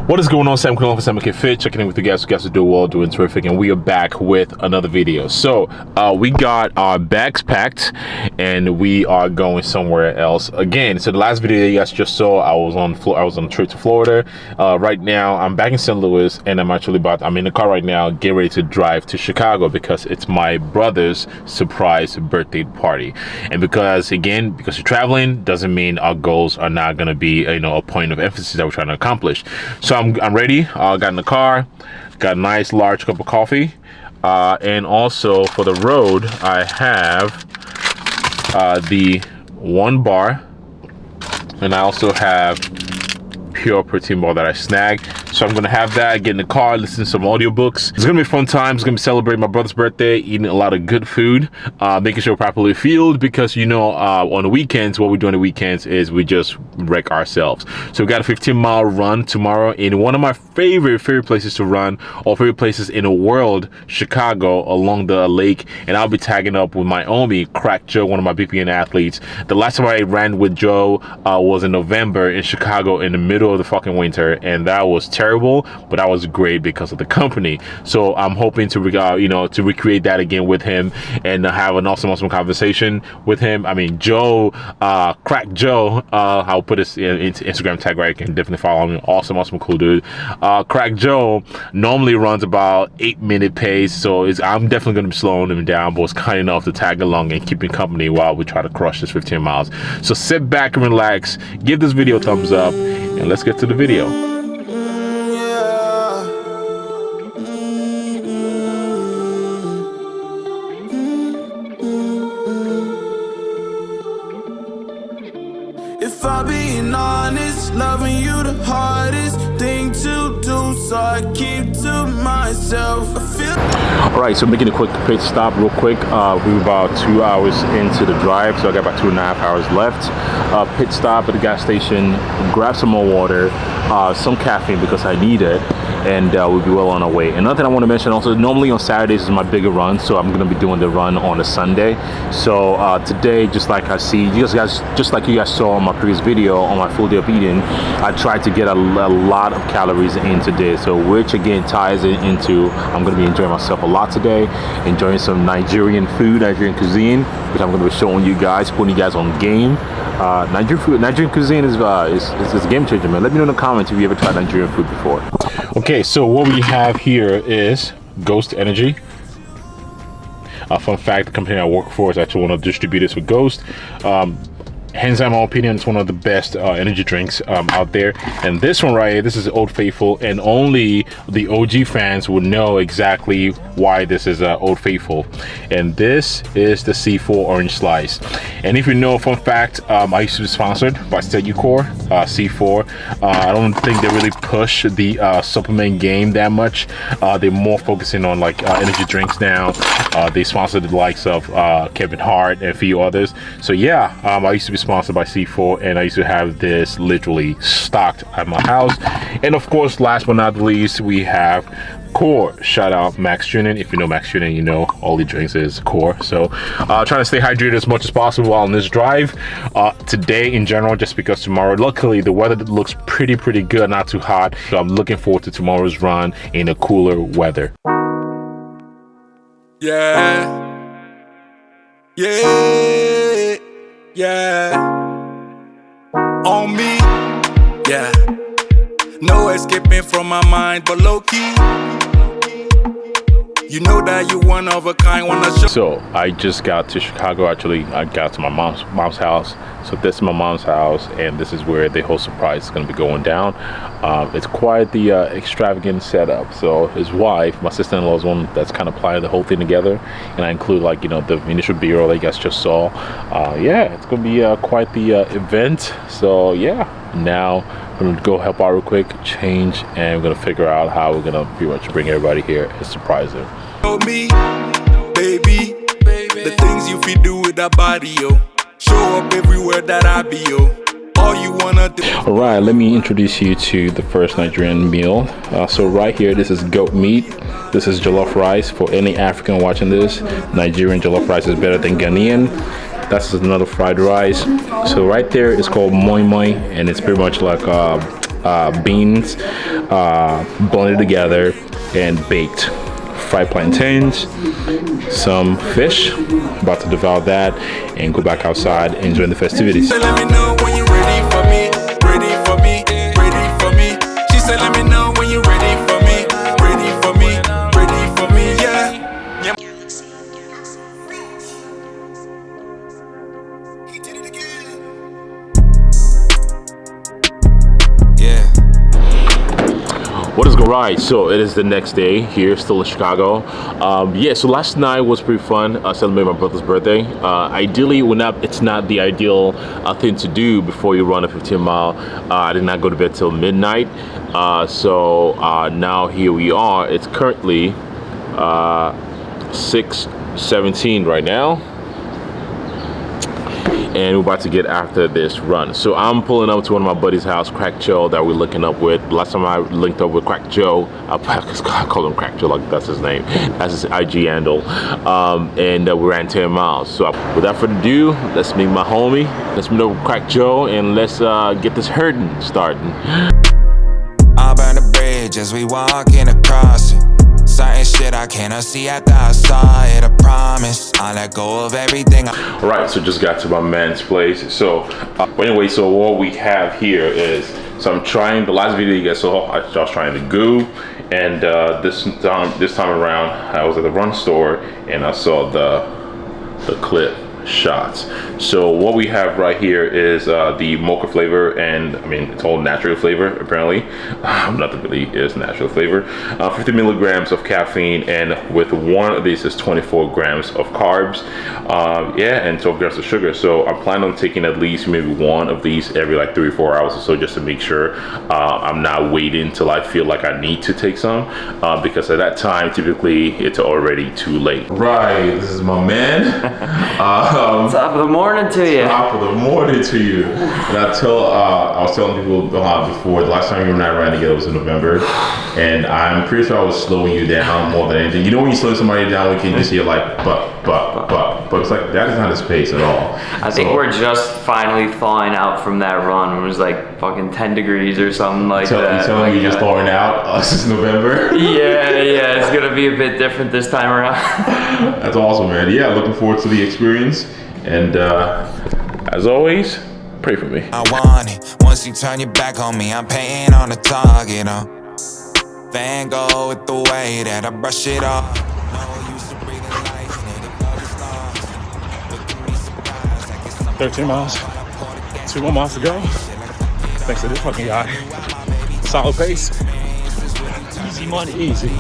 What is going on? Sam calling for SAMOKFIT, checking in with you guys. You guys are doing well, doing terrific, and we are back with another video. So we got our bags packed and we are going somewhere else again. So the last video you guys just saw, I was on a trip to Florida. Right now I'm back in St. Louis, and I'm in the car right now, getting ready to drive to Chicago because it's my brother's surprise birthday party. And because you're traveling doesn't mean our goals are not going to be a point of emphasis that we're trying to accomplish. So I'm ready. Got in the car, got a nice large cup of coffee, and also for the road I have the 1 bar, and I also have pure protein bar that I snagged. So I'm gonna have that, get in the car, listen to some audiobooks. It's gonna be a fun time. It's gonna be celebrating my brother's birthday, eating a lot of good food, making sure we're properly fueled, because on the weekends, what we do on the weekends is we just wreck ourselves. So we got a 15-mile run tomorrow in one of my favorite places to run, or favorite places in the world, Chicago, along the lake. And I'll be tagging up with my homie, Crack Joe, one of my BPN athletes. The last time I ran with Joe was in November in Chicago in the middle of the fucking winter, and that was terrible, but that was great because of the company. So I'm hoping to recreate that again with him and have an awesome conversation with him. I mean, Joe, Crack Joe, I'll put his Instagram tag right. You can definitely follow him. Awesome cool dude. Crack Joe normally runs about 8-minute pace, so I'm definitely going to be slowing him down, but was kind enough to tag along and keeping company while we try to crush this 15 miles. So sit back and relax, give this video a thumbs up, and let's get to the video. If I'm being honest, loving you the hardest thing to do, so I keep to myself. Alright, so making a quick pit stop real quick. We were about 2 hours into the drive, so I got about 2.5 hours left. Pit stop at the gas station, grab some more water, some caffeine because I need it, and we'll be well on our way. Another thing I want to mention also, normally on Saturdays is my bigger run, so I'm going to be doing the run on a Sunday. So today, just like you guys saw on my previous video on my full day of eating, I tried to get a lot of calories in today, so which again ties it into I'm going to be enjoying myself a lot today, enjoying some Nigerian food, Nigerian cuisine, which I'm going to be showing you guys, putting you guys on game. Nigerian cuisine is a game changer, man. Let me know in the comments if you ever tried Nigerian food before. Okay, so what we have here is Ghost Energy. Fun fact, the company I work for is actually one of the distributors for Ghost. Hands down, in my opinion, it's one of the best energy drinks out there. And this one right here, this is Old Faithful, and only the OG fans would know exactly why this is Old Faithful. And this is the C4 Orange Slice. And if you know, fun fact, I used to be sponsored by Steadycore, C4. I don't think they really push the supplement game that much. They're more focusing on like energy drinks now. They sponsor the likes of Kevin Hart and a few others. So yeah, I used to be sponsored by C4, and I used to have this literally stocked at my house. And of course, last but not least, we have Core. Shout out Max Tuning. If you know Max Tuning, you know all he drinks is Core. So trying to stay hydrated as much as possible while on this drive. Today in general, just because tomorrow, luckily the weather looks pretty good, not too hot. So I'm looking forward to tomorrow's run in a cooler weather. Yeah. On me, yeah. No escaping from my mind, but low key, you know that you one of a kind. So I just got to Chicago. Actually, I got to my mom's house. So this is my mom's house, and this is where the whole surprise is going to be going down. It's quite the extravagant setup. So his wife, my sister-in-law, is one that's kind of planning the whole thing together, and I include the initial B-roll that you guys just saw. Yeah, it's going to be quite the event. So yeah, now I'm going to go help out real quick, change, and we're going to figure out how we're going to pretty much bring everybody here and surprise them. Me, baby, the things you feel do with that body, yo. Show up everywhere that I be, yo. All you wanna do. All right, let me introduce you to the first Nigerian meal. So right here, this is goat meat. This is jollof rice. For any African watching this, Nigerian jollof rice is better than Ghanaian. That's another fried rice. So right there, it's called moi moi, and it's pretty much like beans, blended together and baked. Fried plantains, some fish. About to devour that and go back outside enjoying the festivities. Let me know when you're ready for me, ready for me, ready for me. She said, let me know when you're ready for me, ready for me, ready for me, yeah. He did it again. Yeah. What is good? Right, so it is the next day here, still in Chicago. Yeah, so last night was pretty fun. Celebrating my brother's birthday. Ideally, it's not the ideal thing to do before you run a 15-mile. I did not go to bed till midnight. So now here we are. It's currently 6:17 right now. And we're about to get after this run. So I'm pulling up to one of my buddy's house, Crack Joe, that we're linking up with. Last time I linked up with Crack Joe, I call him Crack Joe, like that's his name. That's his IG handle. And we ran 10 miles. So without further ado, let's meet my homie. Let's meet up with Crack Joe and let's get this herding starting. I'll burn the bridge as we walking across it. Certain shit I cannot see after I saw it. I promise I'll let go of everything. All right, so just got to my man's place. So anyway, so what we have here is, so I'm trying, the last video you guys saw, I was trying the goo, and this time around I was at the run store and I saw the clip shots. So what we have right here is the mocha flavor, and I mean it's all natural flavor apparently. Nothing really is natural flavor. 50 milligrams of caffeine, and with one of these is 24 grams of carbs, yeah, and 12 grams of sugar. So I'm planning on taking at least maybe one of these every like 3 or 4 hours or so, just to make sure I'm not waiting till I feel like I need to take some, because at that time typically it's already too late. Right, this is my man. Top of the morning to you. Top of the morning to you. And I was telling people before, the last time you and I ran together was in November, and I'm pretty sure I was slowing you down more than anything. You know when you slow somebody down, we can just hear like but it's like that is not his pace at all. I think we're just finally thawing out from that run. It was like fucking 10 degrees or something like that. You telling me you're just thawing out since November? Yeah, it's gonna be a bit different this time around. That's awesome, man. Yeah, looking forward to the experience. And as always, pray for me. I want it. Once you turn your back on me, I'm painting on the target. Van Gogh with the way that I brush it off. No use to breathing life, native love is lost. Look at me surprised, like it's something 13 miles, 2 more miles to go. Thanks to this fucking guy. Solid pace. Easy money, easy.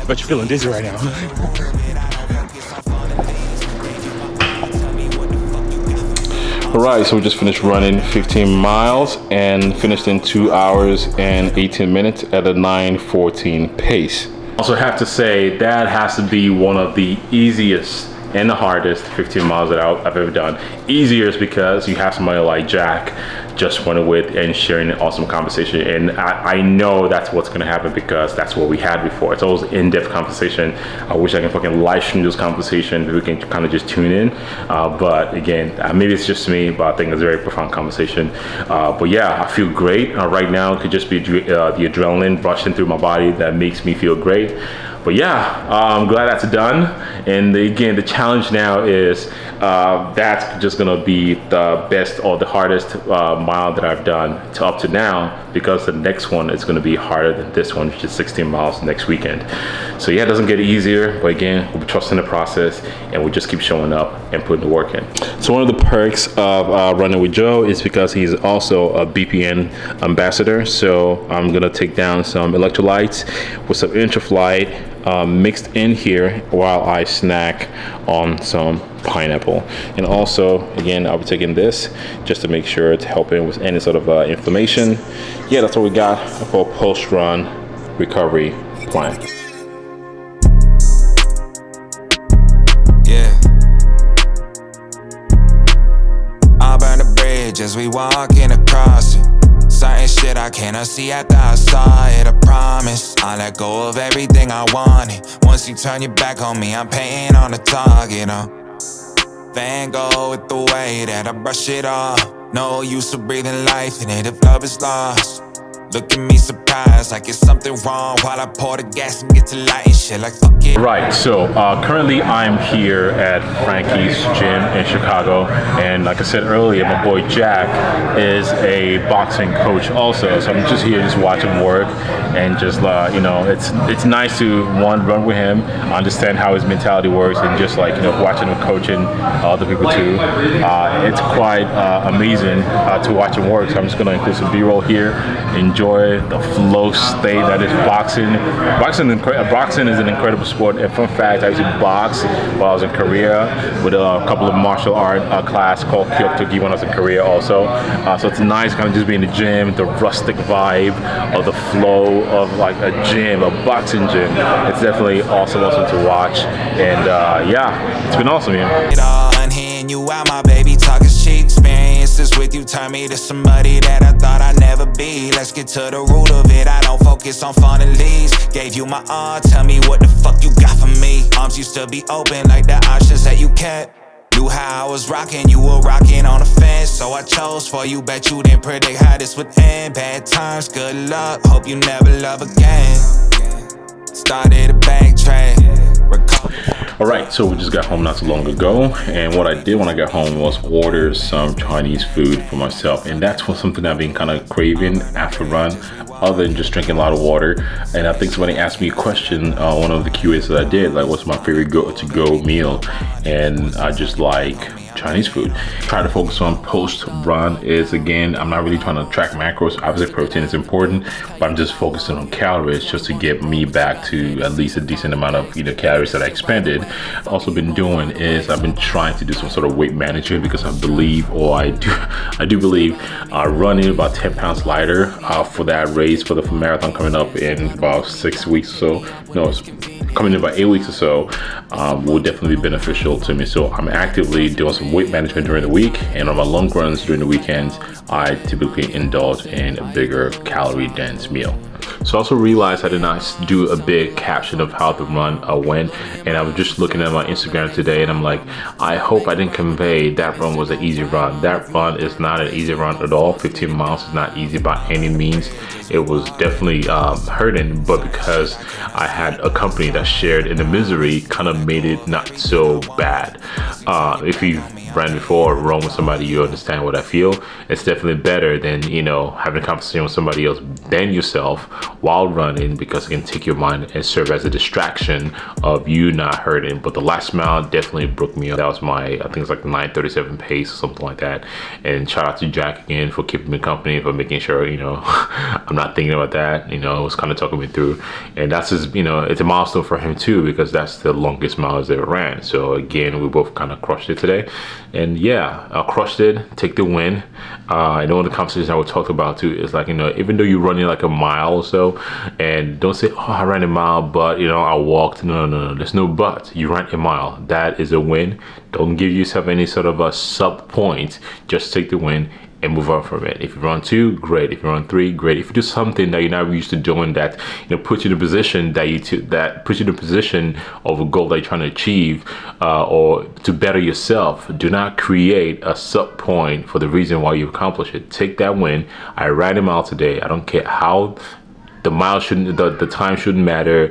Bet you're feeling dizzy right now. All right, so we just finished running 15 miles and finished in 2 hours and 18 minutes at a 9:14 pace. Also have to say that has to be one of the easiest and the hardest 15 miles that I've ever done. Easier is because you have somebody like Jack just running with and sharing an awesome conversation, and I know that's what's gonna happen because that's what we had before. It's always in-depth conversation. I wish I can fucking live stream those conversations. We can kind of just tune in, but again, maybe it's just me, but I think it's a very profound conversation. But yeah, I feel great right now. It could just be the adrenaline rushing through my body that makes me feel great. But yeah, I'm glad that's done. And again, the challenge now is that's just gonna be the best or the hardest mile that I've done up to now, because the next one is gonna be harder than this one, which is 16 miles next weekend. So yeah, it doesn't get easier, but again, we'll be trusting the process and we just keep showing up and putting the work in. So one of the perks of running with Joe is because he's also a BPN ambassador. So I'm gonna take down some electrolytes with some Intraflight mixed in here while I snack on some pineapple. And also, again, I'll be taking this just to make sure it's helping with any sort of inflammation. Yeah, that's what we got for a post-run recovery plan. Yeah. I'll burn the bridge as we walking across it. Certain shit I cannot see after I saw it. I promise I'll let go of everything I wanted. Once you turn your back on me, I'm painting on the target. Van Gogh with the way that I brush it off. No use of breathing life, and if love is lost, Look at me surprised, like it's something wrong while I pour the gas and get to lighting shit like fuck it. Right, so currently I'm here at Frankie's gym in Chicago, and like I said earlier, my boy Jack is a boxing coach also, so I'm just here just watching him work, and just you know, it's nice to run with him, understand how his mentality works, and just like, you know, watching him coaching other people too. It's quite amazing to watch him work, so I'm just going to include some B-roll here. Enjoy the flow state that is boxing. Boxing is an incredible sport. And fun fact, I used to box while I was in Korea with a couple of martial art class called Kyoktogi when I was in Korea also. So it's nice kind of just being in the gym, the rustic vibe of the flow of like a gym, a boxing gym. It's definitely awesome to watch. And yeah, it's been awesome, man. It all unhearing you out, my baby talking shit. Experiences with you turn me to somebody that I thought I'd never be. Let's get to the root of it. I don't focus on fun and leads. Gave you my all, tell me what the fuck you got for me. Arms used to be open like the options that you kept. Knew how I was rocking, you were rocking on the fence, so I chose for you. Bet you didn't predict how this would end. Bad times, good luck, hope you never love again. Started a backtrack. Alright, so we just got home not too long ago, and what I did when I got home was order some Chinese food for myself, and that's something I've been kind of craving after run, other than just drinking a lot of water. And I think somebody asked me a question, one of the QAs that I did, like what's my favorite go-to-go meal, and I just like Chinese food. Try to focus on post-run is, again, I'm not really trying to track macros. Obviously protein is important, but I'm just focusing on calories just to get me back to at least a decent amount of calories that I expended. Also been doing is I've been trying to do some sort of weight management, because I believe, or I do believe running about 10 pounds lighter for that race for the marathon coming up in about 6 weeks or so. No, it's coming in about 8 weeks or so, will definitely be beneficial to me. So I'm actively doing some weight management during the week, and on my long runs during the weekends, I typically indulge in a bigger calorie dense meal. So I also realized I did not do a big caption of how the run went, and I was just looking at my Instagram today, and I'm like, I hope I didn't convey that run was an easy run. That run is not an easy run at all. 15 miles is not easy by any means. It was definitely hurting, but because I had a company that shared in the misery, kind of made it not so bad. If you ran before or run with somebody, you understand what I feel. It's definitely better than, you know, having a conversation with somebody else than yourself while running, because it can take your mind and serve as a distraction of you not hurting. But the last mile definitely broke me up. That was my, I think it's like 9:37 pace or something like that. And shout out to Jack again for keeping me company, for making sure, you know, I'm not thinking about that. You know, it was kind of talking me through. And that's his, you know, it's a milestone for him too, because that's the longest mile he's ever ran. So again, we both kind of crushed it today. And yeah, I crushed it, take the win. I know in the conversation I would talk about too is like, you know, even though you're running like a mile or so, and don't say, oh, I ran a mile, but you know, I walked. No, there's no but. You ran a mile. That is a win. Don't give yourself any sort of a sub point. Just take the win and move on from it. If you run 2, great. If you run 3, great. If you do something that you're not used to doing, that, you know, puts you in a position that puts you in a position of a goal that you're trying to achieve, or to better yourself, do not create a sub point for the reason why you accomplish it. Take that win. I ran a mile today. I don't care how. The mile shouldn't, the time shouldn't matter.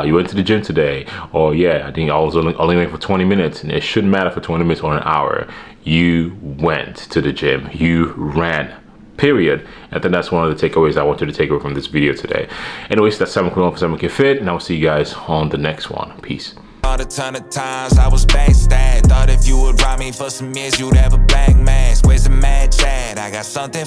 You went to the gym today, or yeah, I think I was only went for 20 minutes, and it shouldn't matter for 20 minutes or an hour. You went to the gym, you ran, period. I think that's one of the takeaways I wanted to take away from this video today. Anyways, that's SAMOKFIT for SAMOKFIT, and I will see you guys on the next one. Peace. A ton of times I was backstabbed. Thought if you would rob me for some years, you'd have a black mask. Where's the mad chat? I got something